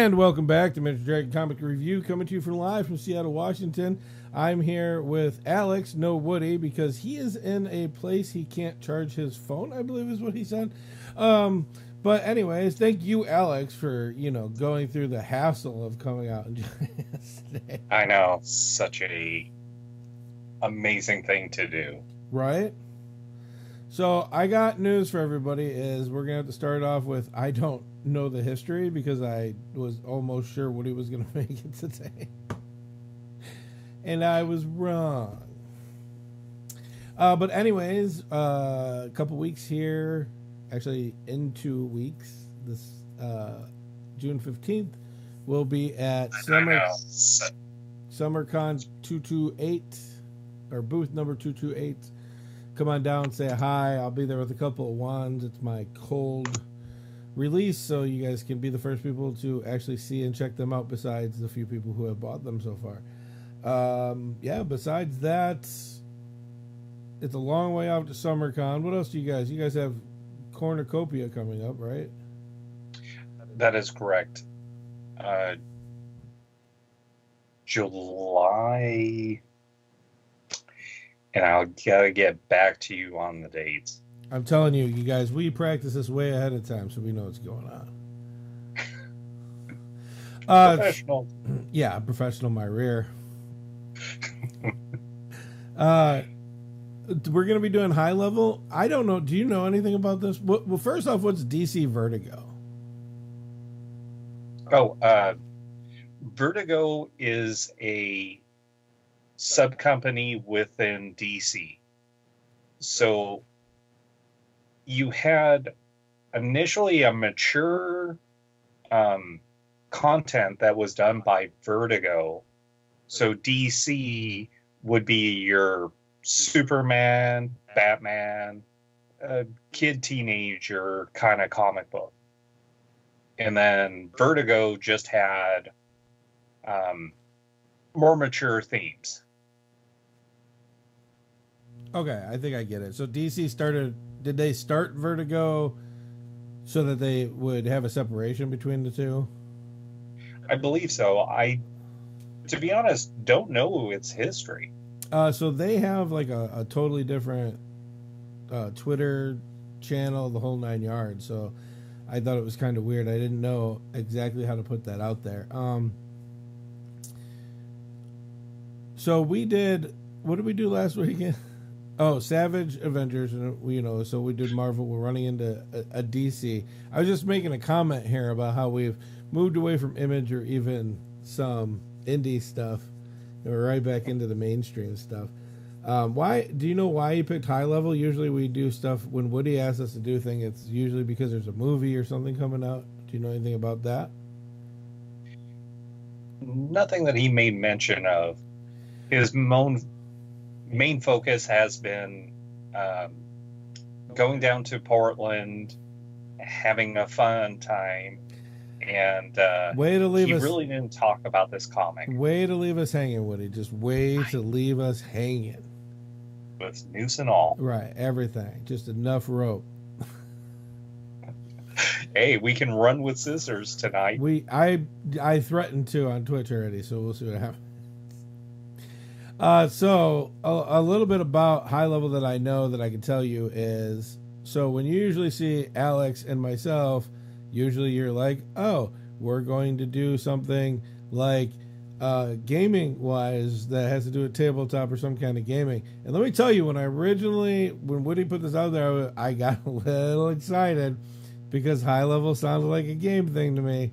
And welcome back to Miniature Dragon Comic Review, coming to you from live from Seattle, Washington. I'm here with Alex, no Woody, because he is in a place he can't charge his phone, I believe is what he said. But anyways, thank you, Alex, for, going through the hassle of coming out and joining us today. I know, such a amazing thing to do. Right? So I got news for everybody is we're going to have to start off with I don't know the history because I was almost sure Woody was going to make it today. And I was wrong. But anyways, a couple weeks here, actually in 2 weeks, this June 15th, we'll be at SummerCon 228, or booth number 228. Come on down, say hi. I'll be there with a couple of wands. It's my cold release, so you guys can be the first people to actually see and check them out besides the few people who have bought them so far. Besides that, it's a long way out to SummerCon. What else do you guys? You guys have Cornucopia coming up, right? That is correct. July, and I'll gotta get back to you on the dates. I'm telling you, you guys, we practice this way ahead of time, so we know what's going on. Professional. Yeah, professional, my rear. We're going to be doing high level. I don't know. Do you know anything about this? Well, first off, what's DC Vertigo? Vertigo is a sub-company within DC. So you had initially a mature content that was done by Vertigo. So DC would be your Superman, Batman, kid teenager kind of comic book. And then Vertigo just had more mature themes. Okay, I think I get it. So DC did they start Vertigo so that they would have a separation between the two? I believe so. To be honest, don't know its history. So they have like a totally different Twitter channel, the whole 9 yards. So I thought it was kind of weird. I didn't know exactly how to put that out there. So we did. What did we do last weekend? Oh, Savage Avengers, and so we did Marvel. We're running into a DC. I was just making a comment here about how we've moved away from Image or even some indie stuff, and we're right back into the mainstream stuff. Why? Do you know why you picked high level? Usually we do stuff when Woody asks us to do things. It's usually because there's a movie or something coming out. Do you know anything about that? Nothing that he made mention of. His main focus has been going down to Portland, having a fun time, and he really didn't talk about this comic. Way to leave us hanging, Woody. Just way to leave us hanging. With noose and all. Right, everything. Just enough rope. Hey, we can run with scissors tonight. I threatened to on Twitch already, so we'll see what happens. So a little bit about high level that I know that I can tell you is, so when you usually see Alex and myself, usually you're like, oh, we're going to do something like gaming wise that has to do with tabletop or some kind of gaming. And let me tell you, when Woody put this out there, I got a little excited because high level sounds like a game thing to me.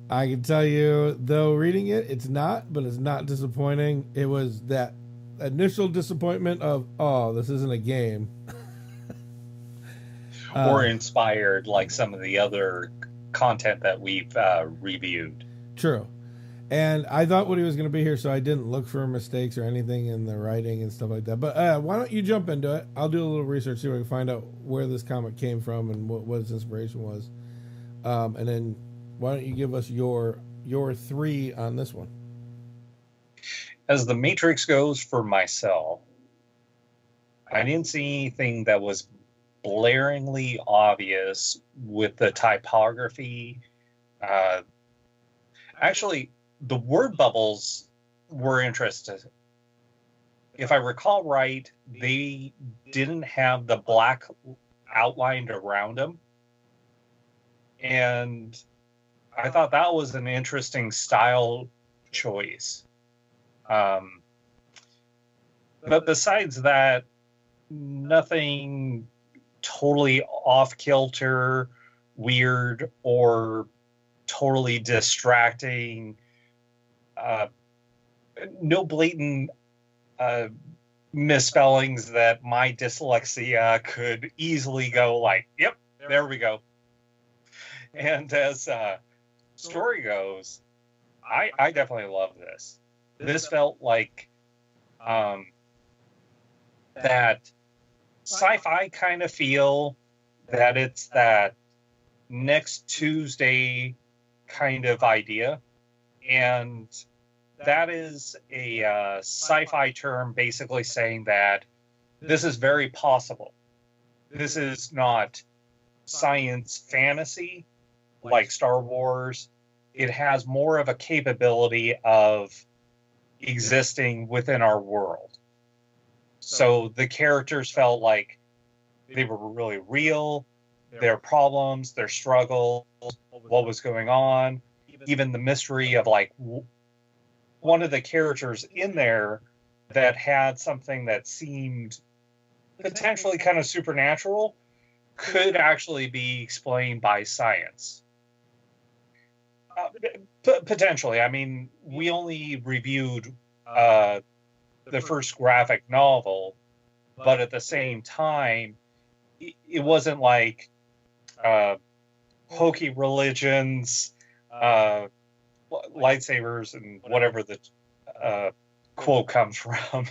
I can tell you, though, reading it, it's not, but it's not disappointing. It was that initial disappointment of, oh, this isn't a game. Or inspired like some of the other content that we've reviewed. True. And I thought Woody was going to be here, so I didn't look for mistakes or anything in the writing and stuff like that. But why don't you jump into it? I'll do a little research, see if I can find out where this comic came from and what its inspiration was. And then why don't you give us your 3 on this one? As the Matrix goes for myself, I didn't see anything that was blaringly obvious with the typography. Actually, the word bubbles were interesting. If I recall right, they didn't have the black outlined around them. And I thought that was an interesting style choice. But besides that, nothing totally off kilter, weird, or totally distracting. No blatant misspellings that my dyslexia could easily go like, yep, there we go. And as story goes, I definitely love this. This felt like that sci-fi kind of feel, that it's that next Tuesday kind of idea. And that is a sci-fi term basically saying that this is very possible. This is not science fantasy like Star Wars. It has more of a capability of existing within our world. So the characters felt like they were really real, their problems, their struggles, what was going on, even the mystery of like one of the characters in there that had something that seemed potentially kind of supernatural could actually be explained by science. Potentially. I mean, we only reviewed the first graphic novel, but at the same time, it wasn't like hokey religions, lightsabers, and whatever the quote comes from.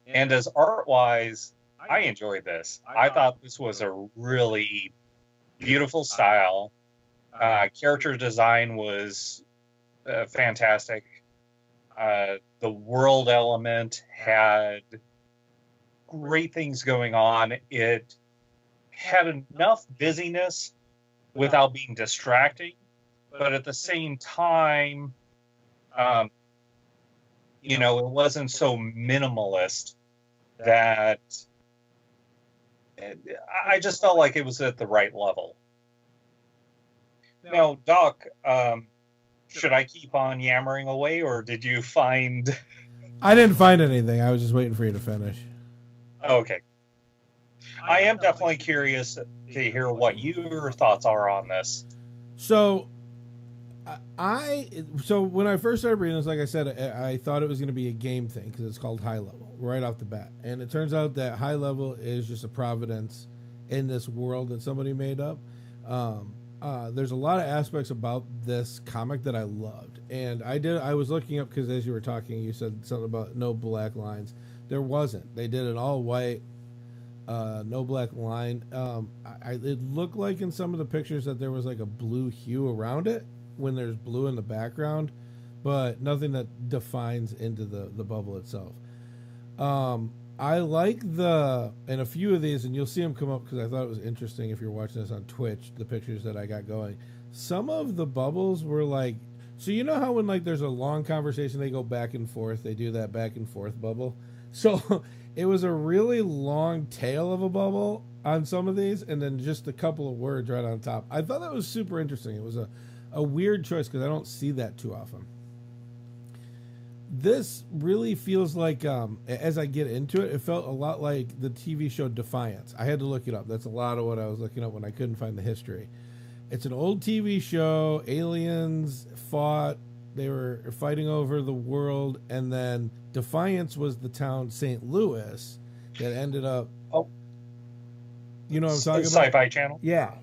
And as art-wise, I enjoyed this. I thought this was a really beautiful style. Character design was fantastic. The world element had great things going on. It had enough busyness without being distracting, but at the same time, it wasn't so minimalist that I just felt like it was at the right level. Now, Doc, should I keep on yammering away, or did you find... I didn't find anything. I was just waiting for you to finish. Okay. I am definitely curious to hear what your thoughts are on this. So when I first started reading this, like I said, I thought it was going to be a game thing because it's called High Level right off the bat. And it turns out that High Level is just a providence in this world that somebody made up. There's a lot of aspects about this comic that I loved. And I was looking up because as you were talking, you said something about no black lines. There wasn't. They did an all white, no black line. It looked like in some of the pictures that there was like a blue hue around it when there's blue in the background, but nothing that defines into the bubble itself. I like and a few of these, and you'll see them come up because I thought it was interesting if you're watching this on Twitch, the pictures that I got going. Some of the bubbles were like, so you know how when like there's a long conversation, they go back and forth, they do that back and forth bubble. So it was a really long tail of a bubble on some of these, and then just a couple of words right on top. I thought that was super interesting. It was a weird choice because I don't see that too often. This really feels like, as I get into it, it felt a lot like the TV show Defiance. I had to look it up. That's a lot of what I was looking up when I couldn't find the history. It's an old TV show. Aliens fought. They were fighting over the world. And then Defiance was the town St. Louis that ended up... Oh. You know what I'm talking about? Sci-Fi Channel? Yeah.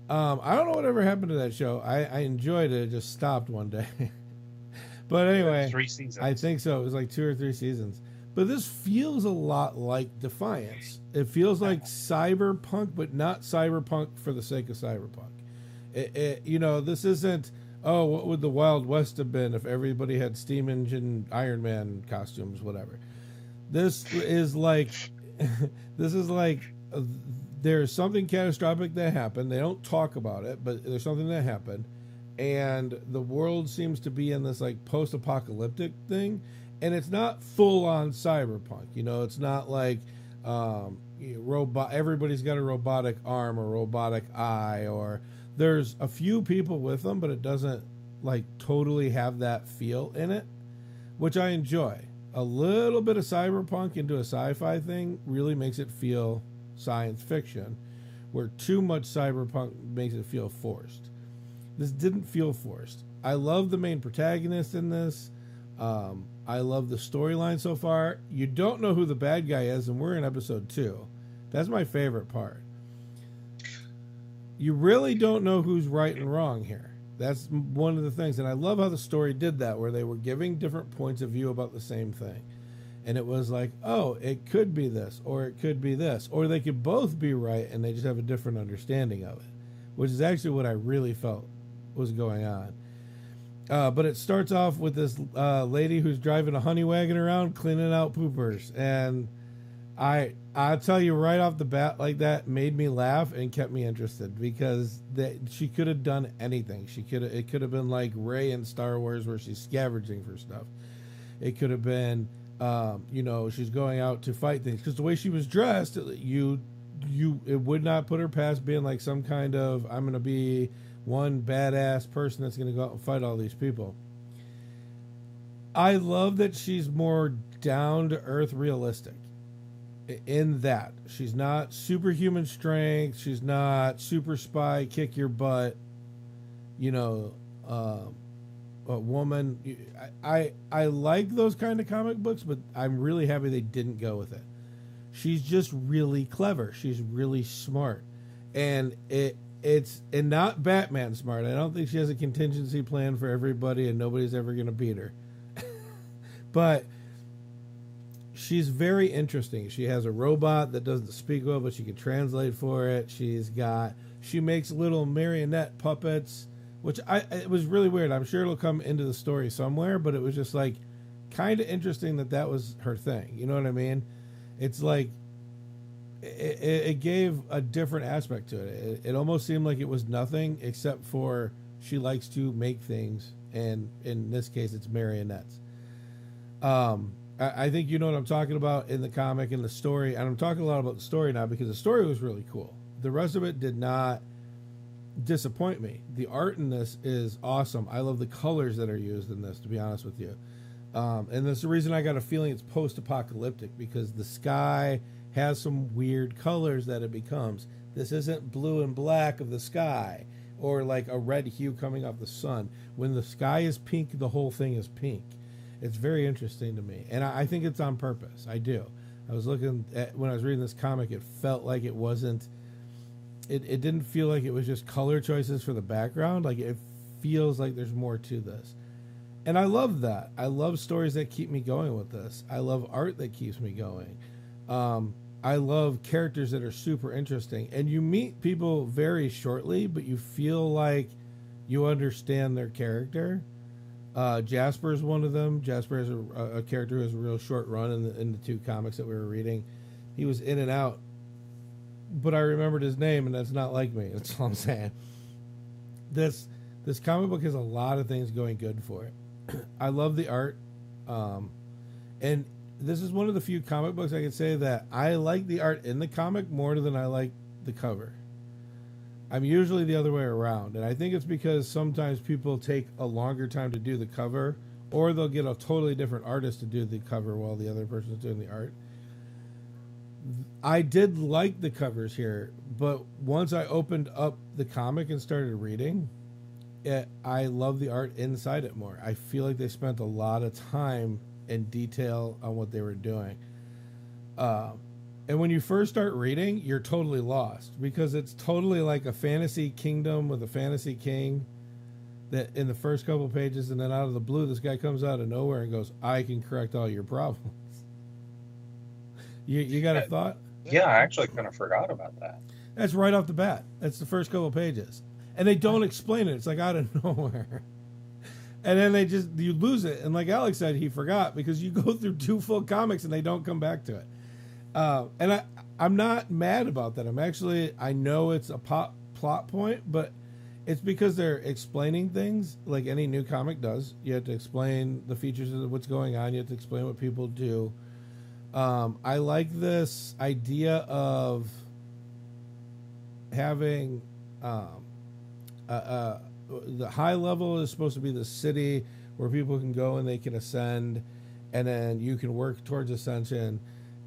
I don't know whatever happened to that show. I enjoyed it. It just stopped one day. But anyway, 3 seasons. I think so. It was like 2 or 3 seasons. But this feels a lot like Defiance. It feels like cyberpunk, but not cyberpunk for the sake of cyberpunk. This isn't, what would the Wild West have been if everybody had steam engine Iron Man costumes, whatever. This is like, there's something catastrophic that happened. They don't talk about it, but there's something that happened. and the world seems to be in this like post-apocalyptic thing, and it's not full-on cyberpunk. You know, it's not like robot. Everybody's got a robotic arm or robotic eye, or there's a few people with them, but it doesn't like totally have that feel in it, which I enjoy. A little bit of cyberpunk into a sci-fi thing really makes it feel science fiction, where too much cyberpunk makes it feel forced. This didn't feel forced. I love the main protagonist in this. I love the storyline so far. You don't know who the bad guy is, and we're in episode 2. That's my favorite part. You really don't know who's right and wrong here. That's one of the things. And I love how the story did that, where they were giving different points of view about the same thing. And it was like, oh, it could be this, or it could be this, or they could both be right, and they just have a different understanding of it, which is actually what I really felt was going on. But it starts off with this lady who's driving a honey wagon around cleaning out poopers, and I'll tell you right off the bat, like, that made me laugh and kept me interested, because she could have done anything. It could have been like Rey in Star Wars, where she's scavenging for stuff. It could have been she's going out to fight things, because the way she was dressed, it would not put her past being like some kind of, I'm going to be one badass person that's going to go out and fight all these people. I love that she's more down to earth, realistic in that she's not superhuman strength. She's not super spy, kick your butt, a woman. I like those kind of comic books, but I'm really happy they didn't go with it. She's just really clever. She's really smart, and it's not Batman smart. I don't think she has a contingency plan for everybody, and nobody's ever going to beat her. But she's very interesting. She has a robot that doesn't speak well, but she can translate for it. She makes little marionette puppets, which it was really weird. I'm sure it'll come into the story somewhere, but it was just like kind of interesting that was her thing. You know what I mean? It's like it gave a different aspect to it. It almost seemed like it was nothing, except for she likes to make things, and in this case, it's marionettes. I think you know what I'm talking about in the comic and the story, and I'm talking a lot about the story now because the story was really cool. The rest of it did not disappoint me. The art in this is awesome. I love the colors that are used in this, to be honest with you. And that's the reason I got a feeling it's post-apocalyptic, because the sky has some weird colors that it becomes. This isn't blue and black of the sky, or like a red hue coming off the sun. When the sky is pink, the whole thing is pink. It's very interesting to me, and I think it's on purpose. I do. I was looking at, when I was reading this comic, it felt like it wasn't, it didn't feel like it was just color choices for the background. Like, it feels like there's more to this. And I love that. I love stories that keep me going with this. I love art that keeps me going. I love characters that are super interesting. And you meet people very shortly, but you feel like you understand their character. Jasper is one of them. Jasper is a character who has a real short run in the two comics that we were reading. He was in and out, but I remembered his name, and that's not like me. That's all I'm saying. This comic book has a lot of things going good for it. I love the art, and this is one of the few comic books I can say that I like the art in the comic more than I like the cover. I'm usually the other way around, and I think it's because sometimes people take a longer time to do the cover, or they'll get a totally different artist to do the cover while the other person's doing the art. I did like the covers here, but once I opened up the comic and started reading it, I love the art inside it more. I feel like they spent a lot of time and detail on what they were doing. And when you first start reading, you're totally lost, because it's totally like a fantasy kingdom with a fantasy king that in the first couple of pages, and then out of the blue, this guy comes out of nowhere and goes, I can correct all your problems. You got a thought? Yeah, I actually kind of forgot about that. That's right off the bat. That's the first couple of pages. And they don't explain it. It's like out of nowhere. And then you lose it. And like Alex said, he forgot, because you go through 2 full comics and they don't come back to it. I'm not mad about that. I know it's a plot point, but It's because they're explaining things like any new comic does. You have to explain the features of what's going on. You have to explain what people do. I like this idea of having the high level is supposed to be the city where people can go and they can ascend, and then you can work towards ascension.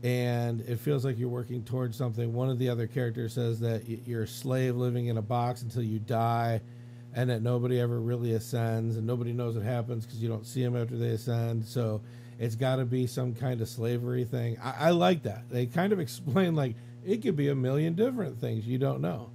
And it feels like you're working towards something. One of the other characters says that you're a slave living in a box until you die, and that nobody ever really ascends, and nobody knows what happens because you don't see them after they ascend. So it's got to be some kind of slavery thing. I like that. They kind of explain like it could be a million different things you don't know.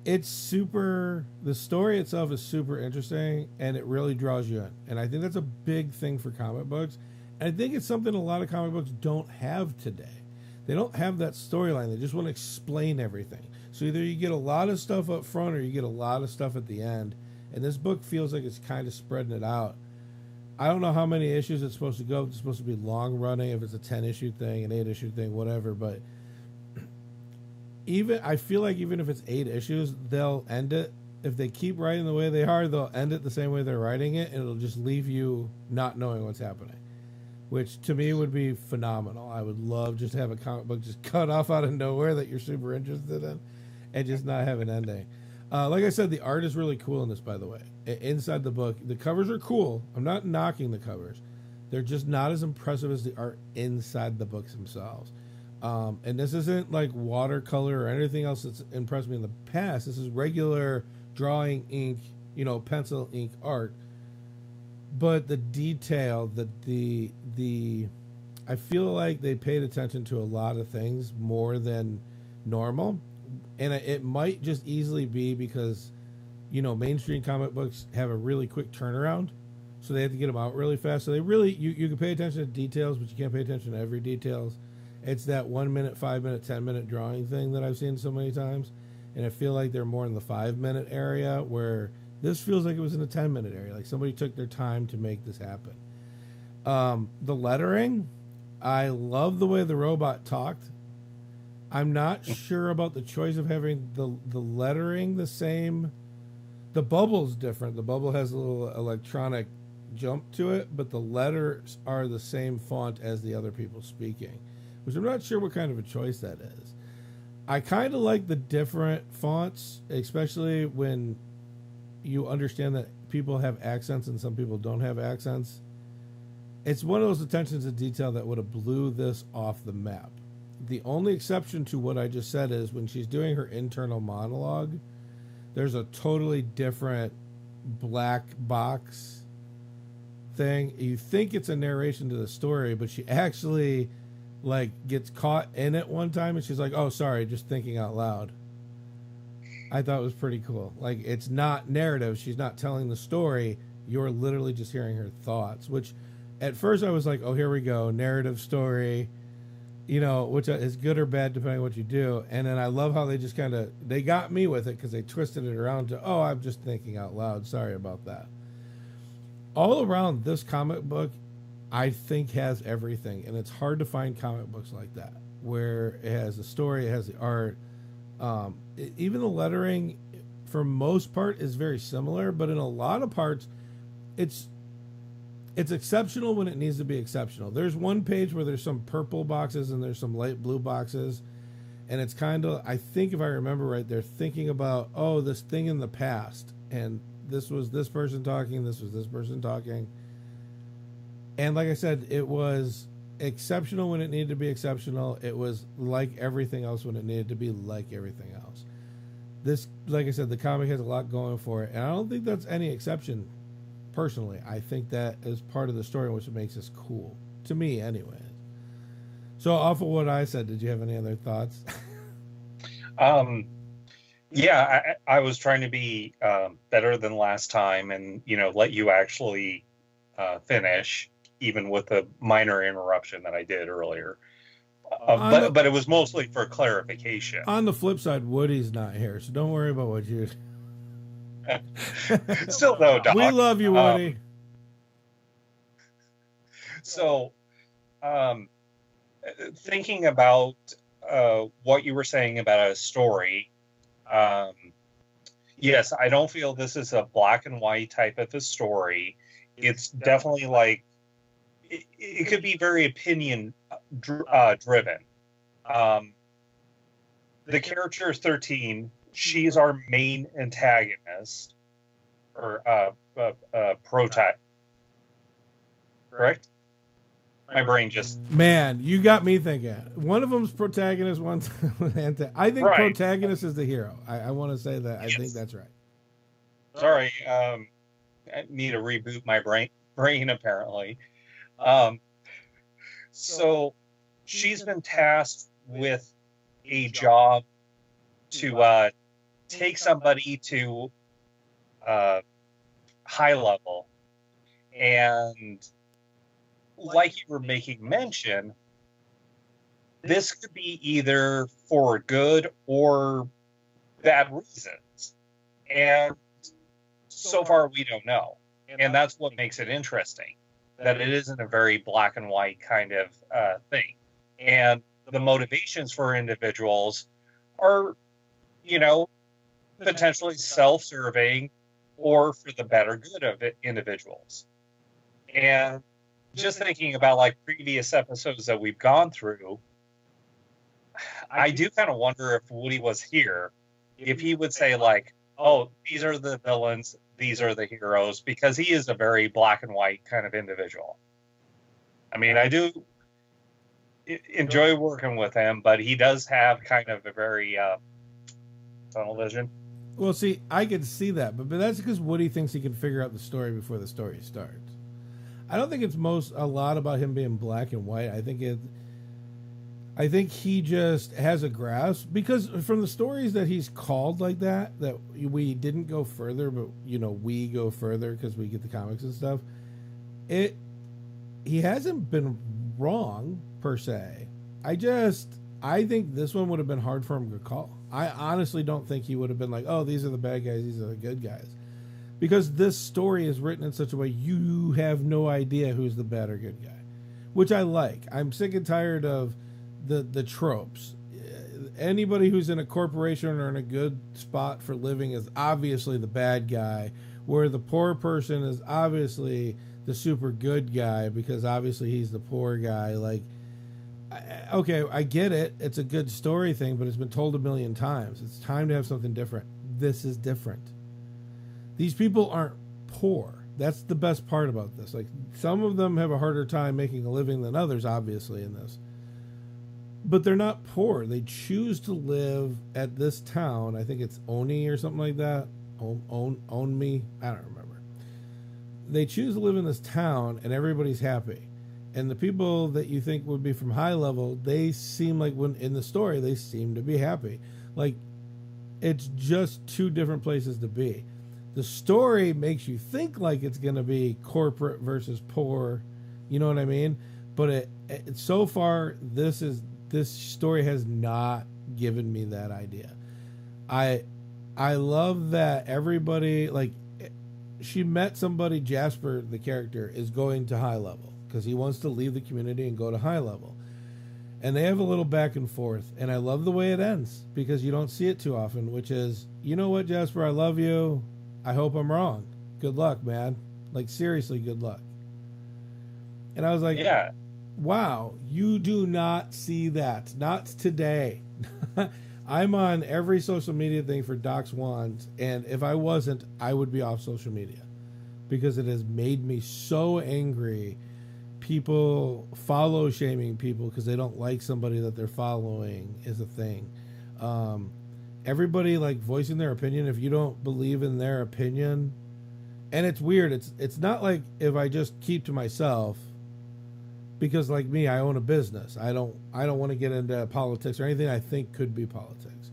It's super. The story itself is super interesting, and it really draws you in. And I think that's a big thing for comic books. And I think it's something a lot of comic books don't have today. They don't have that storyline. They just want to explain everything. So either you get a lot of stuff up front, or you get a lot of stuff at the end. And this book feels like it's kind of spreading it out. I don't know how many issues it's supposed to go. If it's supposed to be long running, if it's a 10-issue thing, an 8-issue thing, whatever. But I feel like even if it's 8 issues, they'll end it. If they keep writing the way they are, they'll end it the same way they're writing it, and it'll just leave you not knowing what's happening, which to me would be phenomenal. I would love just to have a comic book just cut off out of nowhere that you're super interested in, and just not have an ending. Like I said, the art is really cool in this, by the way. Inside the book, the covers are cool. I'm not knocking the covers. They're just not as impressive as the art inside the books themselves. And this isn't like watercolor or anything else that's impressed me in the past. This is regular drawing ink, pencil ink art. But the detail, I feel like they paid attention to a lot of things more than normal. And it might just easily be because, mainstream comic books have a really quick turnaround. So they have to get them out really fast. So they really, you can pay attention to details, but you can't pay attention to every details. It's that 1 minute, 5 minute, 10-minute drawing thing that I've seen so many times. And I feel like they're more in the 5-minute area, where this feels like it was in a 10-minute area. Like somebody took their time to make this happen. The lettering, I love the way the robot talked. I'm not sure about the choice of having the lettering the same. The bubble's different. The bubble has a little electronic jump to it, but the letters are the same font as the other people speaking, which I'm not sure what kind of a choice that is. I kind of like the different fonts, especially when you understand that people have accents and some people don't have accents. It's one of those attentions to detail that would have blew this off the map. The only exception to what I just said is when she's doing her internal monologue, there's a totally different black box thing. You think it's a narration to the story, but she actually gets caught in it one time and she's like, oh, sorry, just thinking out loud. I thought it was pretty cool. It's not narrative. She's not telling the story. You're literally just hearing her thoughts, which at first I was like, oh, here we go. Narrative story, which is good or bad depending on what you do. And then I love how they just they got me with it because they twisted it around to, oh, I'm just thinking out loud. Sorry about that. All around, this comic book, I think, has everything. And it's hard to find comic books like that, where it has the story, it has the art. Even the lettering, for most part, is very similar. But in a lot of parts, it's exceptional when it needs to be exceptional. There's one page where there's some purple boxes and there's some light blue boxes. And it's kind of, I think if I remember right, they're thinking about, oh, this thing in the past. And this was this person talking, this was this person talking. And like I said, it was exceptional when it needed to be exceptional. It was like everything else when it needed to be like everything else. This, like I said, the comic has a lot going for it. And I don't think that's any exception. Personally, I think that is part of the story, which makes this cool to me, anyways. So, off of what I said, did you have any other thoughts? Yeah, I was trying to be better than last time, and let you actually finish, even with a minor interruption that I did earlier. But it was mostly for clarification. On the flip side, Woody's not here, so don't worry about what you. Still though, Doc, we love you, Woody. So, thinking about what you were saying about a story, Yes, I don't feel this is a black and white type of a story. It's definitely like it could be very opinion driven. Um, the character 13, she's our main antagonist or protagonist, correct? My brain just Man, you got me thinking. One of them's protagonist, one's I think right. protagonist is the hero. I want to say that. Yes. I think that's right. Sorry, I need to reboot my brain apparently. Um, so she's been tasked with a job to take somebody to high level, and like you were making mention, this could be either for good or bad reasons, and so far we don't know, and that's what makes it interesting, that it isn't a very black and white kind of thing, and the motivations for individuals are, you know, potentially self-serving or for the better good of individuals. And just thinking about like previous episodes that we've gone through, I do kind of wonder if Woody was here, if he would say like, oh, these are the villains, these are the heroes, because he is a very black and white kind of individual. I mean, I do enjoy working with him, but he does have kind of a very tunnel vision. Well, see, I could see that, but that's because Woody thinks he can figure out the story before the story starts. I don't think it's a lot about him being black and white. I think he just has a grasp, because from the stories that he's called like that we didn't go further, but we go further because we get the comics and stuff. He hasn't been wrong per se. I think this one would have been hard for him to call. I honestly don't think he would have been like, oh, these are the bad guys, these are the good guys. Because this story is written in such a way you have no idea who's the bad or good guy. Which I like. I'm sick and tired of the tropes. Anybody who's in a corporation or in a good spot for living is obviously the bad guy, where the poor person is obviously the super good guy because obviously he's the poor guy. Like, okay, I get it. It's a good story thing, but it's been told a million times. It's time to have something different. This is different. These people aren't poor. That's the best part about this. Like, some of them have a harder time making a living than others, obviously, in this. But they're not poor. They choose to live at this town. I think it's Oni or something like that. Own me. I don't remember. They choose to live in this town, and everybody's happy. And the people that you think would be from high level, they seem like, when in the story, they seem to be happy. Like, it's just two different places to be. The story makes you think like it's going to be corporate versus poor. You know what I mean? But so far, this story has not given me that idea. I love that everybody, like, she met somebody. Jasper, the character, is going to high level because he wants to leave the community and go to high level. And they have a little back and forth. And I love the way it ends because you don't see it too often, which is, you know what, Jasper, I love you. I hope I'm wrong. Good luck, man. Like, seriously, good luck. And I was like, yeah, wow, you do not see that. Not today. I'm on every social media thing for Doc's Wands, and if I wasn't, I would be off social media because it has made me so angry. People follow shaming people because they don't like somebody that they're following is a thing. Everybody like voicing their opinion. If you don't believe in their opinion, and it's weird. It's not like if I just keep to myself. Because like me, I own a business. I don't want to get into politics or anything I think could be politics.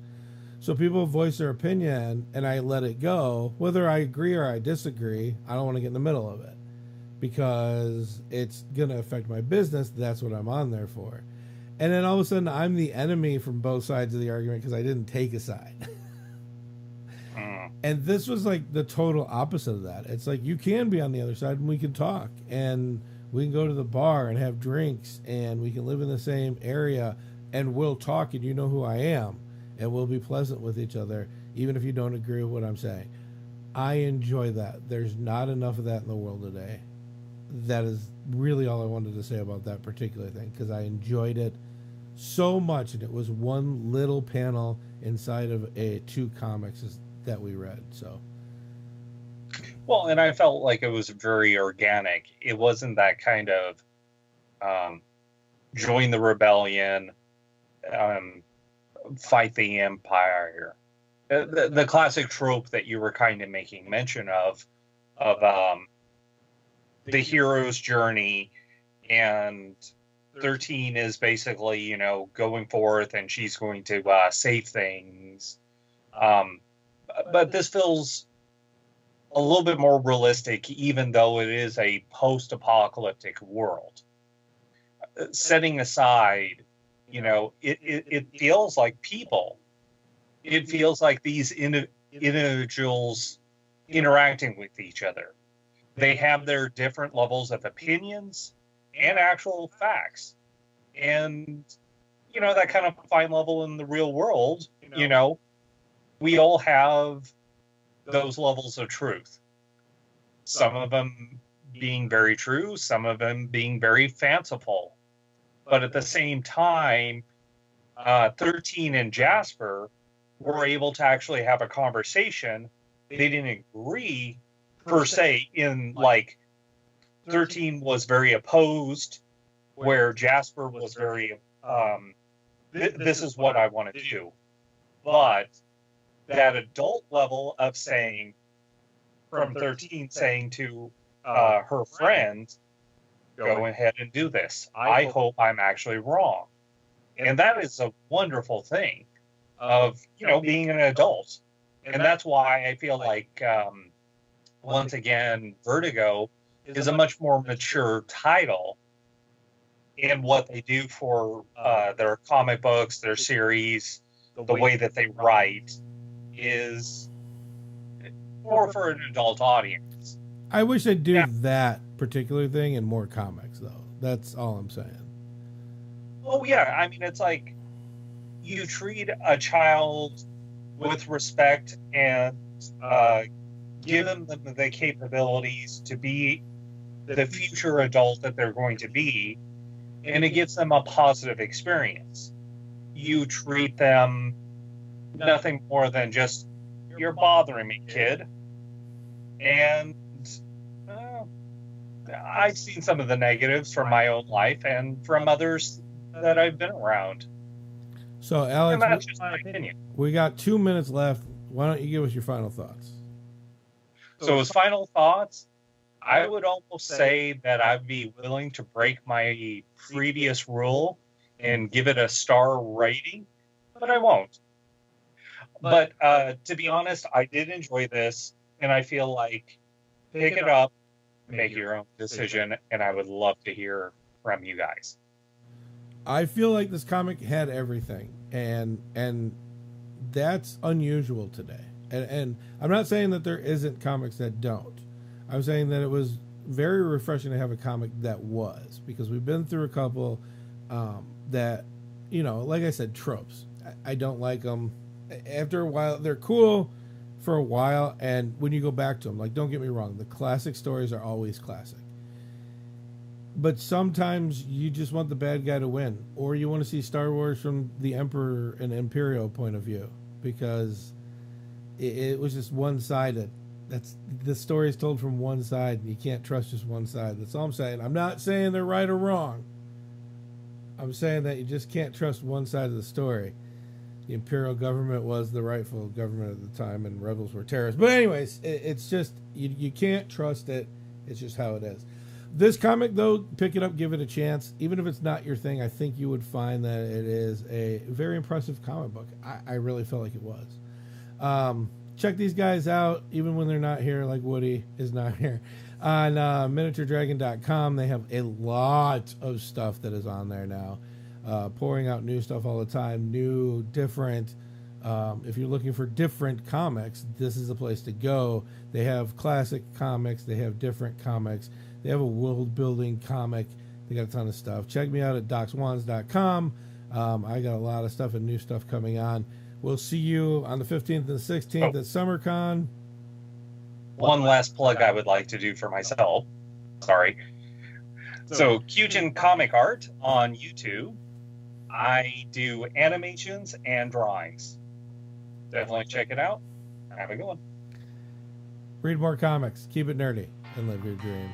So people voice their opinion and I let it go. Whether I agree or I disagree, I don't want to get in the middle of it. Because it's going to affect my business. That's what I'm on there for. And then all of a sudden, I'm the enemy from both sides of the argument because I didn't take a side. And this was like the total opposite of that. It's like, you can be on the other side and we can talk. And we can go to the bar and have drinks, and we can live in the same area, and we'll talk, and you know who I am, and we'll be pleasant with each other, even if you don't agree with what I'm saying. I enjoy that. There's not enough of that in the world today. That is really all I wanted to say about that particular thing, because I enjoyed it so much, and it was one little panel inside of two comics that we read. So, Well, and I felt like it was very organic. It wasn't that kind of join the rebellion, um, fight the empire. The classic trope that you were kind of making mention of the hero's journey, and 13 is basically, going forth and she's going to save things. But this feels a little bit more realistic, even though it is a post-apocalyptic world. Setting aside, it feels like people. It feels like these individuals interacting with each other. They have their different levels of opinions and actual facts. And, that kind of fine level in the real world, we all have those levels of truth. Some of them being very true, some of them being very fanciful. But at the same time, 13 and Jasper were able to actually have a conversation. They didn't agree per se in, like, 13 was very opposed, where Jasper was very, this is what I want to do. But that adult level of saying, from 13 saying to her friends, go ahead and do this. I hope I'm actually wrong. And that is a wonderful thing of, being an adult. And that's why I feel like, once again, Vertigo is a much more mature title in what they do for their comic books, their series, the way that they write is more for an adult audience. I wish they'd do that particular thing in more comics, though. That's all I'm saying. Oh, yeah. I mean, it's like you treat a child with respect and give them the capabilities to be the future adult that they're going to be, and it gives them a positive experience. You treat them nothing more than just, you're bothering me, kid. And I've seen some of the negatives from my own life and from others that I've been around. So, Alex, and that's just my opinion. We got 2 minutes left. Why don't you give us your final thoughts? So, as final thoughts, I would almost say that I'd be willing to break my previous rule and give it a star rating, but I won't. But to be honest, I did enjoy this, and I feel like pick it up, make your own decision, and I would love to hear from you guys. I feel like this comic had everything, and that's unusual today. And I'm not saying that there isn't comics that don't. I'm saying that it was very refreshing to have a comic that was, because we've been through a couple that, like I said, tropes. I don't like them. After a while, they're cool for a while, and when you go back to them, like, don't get me wrong, the classic stories are always classic. But sometimes you just want the bad guy to win, or you want to see Star Wars from the Emperor and Imperial point of view, because it was just one-sided. That's the story is told from one side, and you can't trust just one side. That's all I'm saying. I'm not saying they're right or wrong. I'm saying that you just can't trust one side of the story. The Imperial government was the rightful government at the time, and rebels were terrorists. But anyways, it's just, you can't trust it. It's just how it is. This comic, though, pick it up, give it a chance. Even if it's not your thing, I think you would find that it is a very impressive comic book. I really felt like it was. Check these guys out, even when they're not here, like Woody is not here. On miniaturedragon.com, they have a lot of stuff that is on there now. Pouring out new stuff all the time, new, different. If you're looking for different comics, this is the place to go. They have classic comics. They have different comics. They have a world-building comic. They got a ton of stuff. Check me out at docswans.com. I got a lot of stuff and new stuff coming on. We'll see you on the 15th and 16th at SummerCon. One last plug I would like to do for myself. Sorry. So, Kyujin Comic Art on YouTube. I do animations and drawings. Definitely check it out. Have a good one. Read more comics. Keep it nerdy and live your dream.